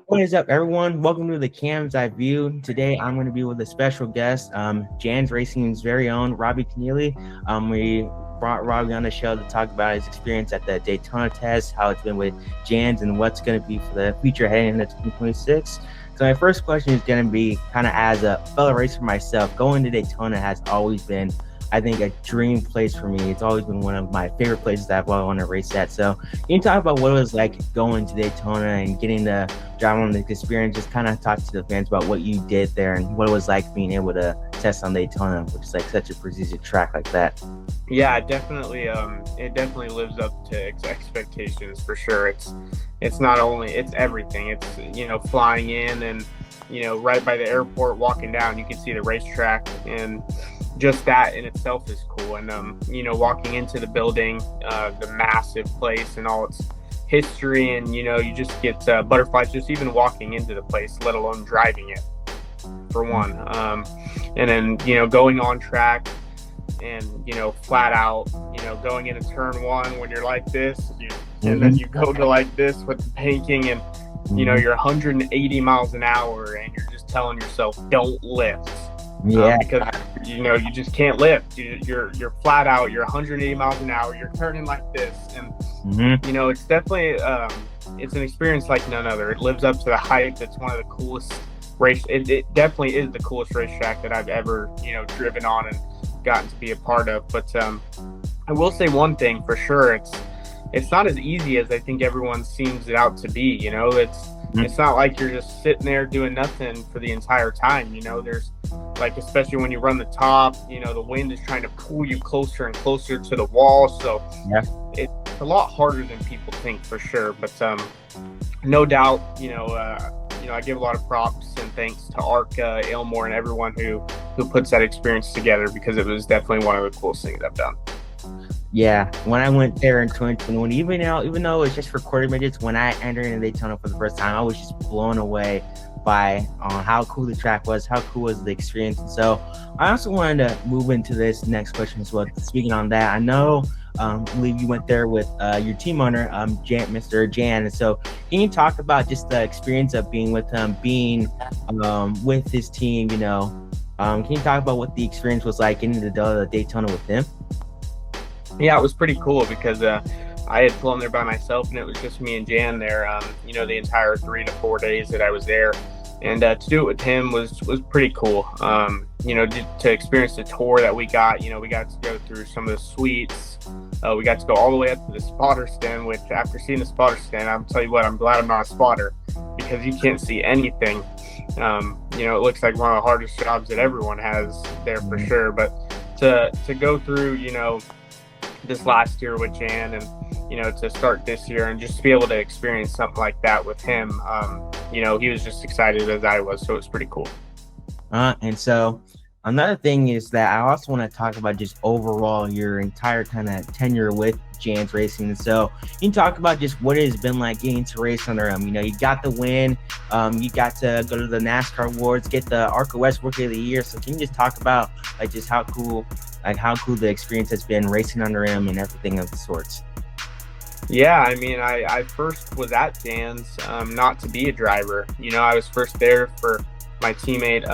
What is up, everyone? Welcome to the Cam's Eye View. Today, I'm going to be with a special guest, Jan's Racing's very own Robbie Kennealy. We brought Robbie on the show to talk about his experience at the Daytona test, how it's been with Jan's, and what's going to be for the future heading into 2026. So my first question is going to be kind of as a fellow racer myself, going to Daytona has always been, I think, a dream place for me. It's always been one of my favorite places that I've always wanted to race at. So can you talk about what it was like going to Daytona and getting to drive on the experience? Just kind of talk to the fans about what you did there and what it was like being able to test on Daytona, which is like such a prestigious track like that. Yeah, definitely. It definitely lives up to expectations for sure. It's not only, it's everything. It's, flying in and, right by the airport, walking down, you can see the racetrack, and just that in itself is cool. And, walking into the building, the massive place and all its history, and, you just get butterflies just even walking into the place, let alone driving it, for one. And then, going on track and, flat out, going into turn one when you're like this, and then you go to like this with the banking, and, you're 180 miles an hour and you're just telling yourself, don't lift. Yeah. Because you just can't lift. You're flat out. You're 180 miles an hour. You're turning like this, and it's definitely it's an experience like none other. It lives up to the hype. It's one of the coolest race. It definitely is the coolest racetrack that I've ever driven on and gotten to be a part of. But I will say one thing for sure. It's not as easy as I think everyone seems it out to be. It's not like you're just sitting there doing nothing for the entire time. There's, like, especially when you run the top, the wind is trying to pull you closer and closer to the wall. So Yeah. it's a lot harder than people think for sure. But no doubt, I give a lot of props and thanks to Ark Aylmore and everyone who puts that experience together, because it was definitely one of the coolest things I've done. Yeah, when I went there in 2021, even though it's just recorded images, when I entered in Daytona for the first time, I was just blown away by how cool the track was, how cool was the experience. And so I also wanted to move into this next question as well. Speaking on that, I know, I believe you went there with your team owner, Mr. Jan. And so can you talk about just the experience of being with him, being with his team, can you talk about what the experience was like getting to the Daytona with him? Yeah, it was pretty cool because I had flown there by myself, and it was just me and Jan there, the entire 3 to 4 days that I was there. And to do it with him was pretty cool. To experience the tour that we got, we got to go through some of the suites. We got to go all the way up to the spotter stand, which after seeing the spotter stand, I'll tell you what, I'm glad I'm not a spotter, because you can't see anything. It looks like one of the hardest jobs that everyone has there for sure. But to go through, this last year with Jan, and to start this year and just to be able to experience something like that with him, he was just excited as I was, so it was pretty cool. And so another thing is that I also want to talk about just overall your entire kind of tenure with Jan's Racing. And so you can talk about just what it has been like getting to race under him. You got the win, you got to go to the NASCAR awards, get the ARCA West Rookie of the Year. So can you just talk about like just how cool the experience has been racing under him and everything of the sorts? Yeah, I mean, I first was at Jan's not to be a driver. I was first there for my teammate,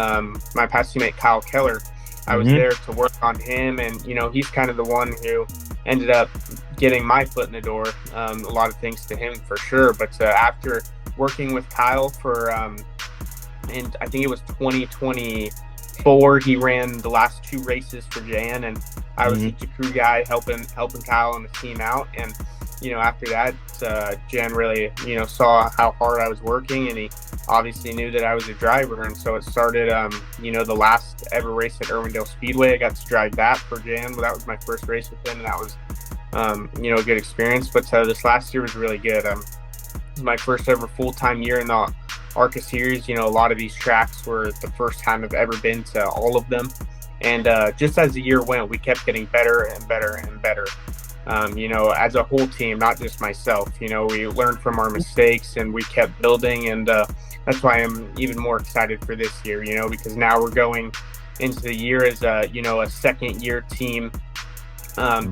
my past teammate Kyle Keller. I was there to work on him, and he's kind of the one who ended up getting my foot in the door. A lot of thanks to him for sure. But after working with Kyle for, and I think it was 2024, he ran the last 2 races for Jan, and I was just a crew guy helping Kyle and the team out. And after that, Jan really saw how hard I was working, and he obviously knew that I was a driver. And so it started, the last ever race at Irwindale Speedway, I got to drive that for Jan. That was my first race with him, and that was a good experience. But this last year was really good. It was my first ever full-time year in the ARCA series. A lot of these tracks were the first time I've ever been to all of them, and just as the year went, we kept getting better and better and better. As a whole team, not just myself. We learned from our mistakes and we kept building, and that's why I'm even more excited for this year, because now we're going into the year as a second year team,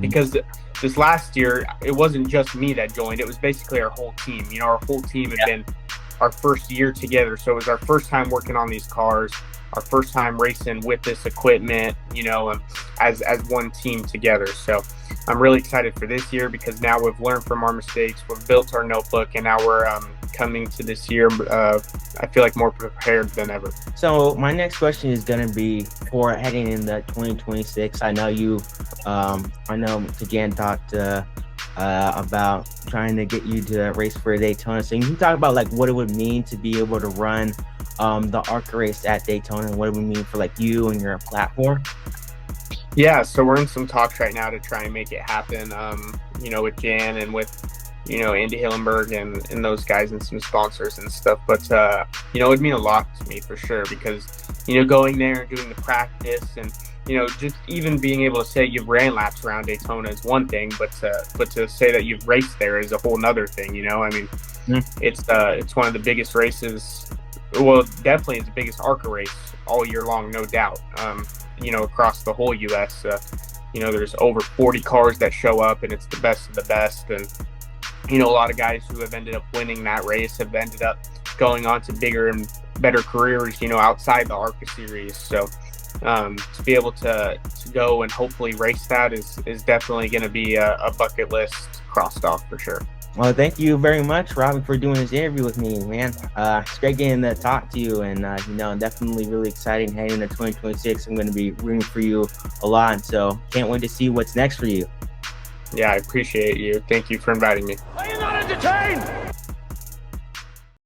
because this last year, it wasn't just me that joined. It was basically our whole team. Our whole team had been our first year together. So it was our first time working on these cars, our first time racing with this equipment, you know, as one team together. So I'm really excited for this year because now we've learned from our mistakes, we've built our notebook, and now we're coming to this year, I feel like more prepared than ever. So my next question is going to be for heading into 2026. I know Jan talked about trying to get you to race for Daytona. So you can talk about like what it would mean to be able to run the ARCA race at Daytona, and what it would mean for like you and your platform. Yeah, so we're in some talks right now to try and make it happen, you know, with Jan and with, you know, Andy Hillenberg and those guys and some sponsors and stuff. But, you know, it would mean a lot to me for sure because, you know, going there and doing the practice and, you know, just even being able to say you've ran laps around Daytona is one thing, but to say that you've raced there is a whole nother thing, you know? I mean, it's one of the biggest races. Well, definitely it's the biggest ARCA race all year long, no doubt. You know, across the whole U.S., you know, there's over 40 cars that show up, and it's the best of the best. And, you know, a lot of guys who have ended up winning that race have ended up going on to bigger and better careers, you know, outside the ARCA series. So to be able to go and hopefully race that is definitely going to be a bucket list crossed off for sure. Well, thank you very much, Robbie, for doing this interview with me, man. It's great getting to talk to you, and you know, definitely really exciting heading into 2026. I'm going to be rooting for you a lot, so can't wait to see what's next for you. Yeah, I appreciate you. Thank you for inviting me. Are you not entertained?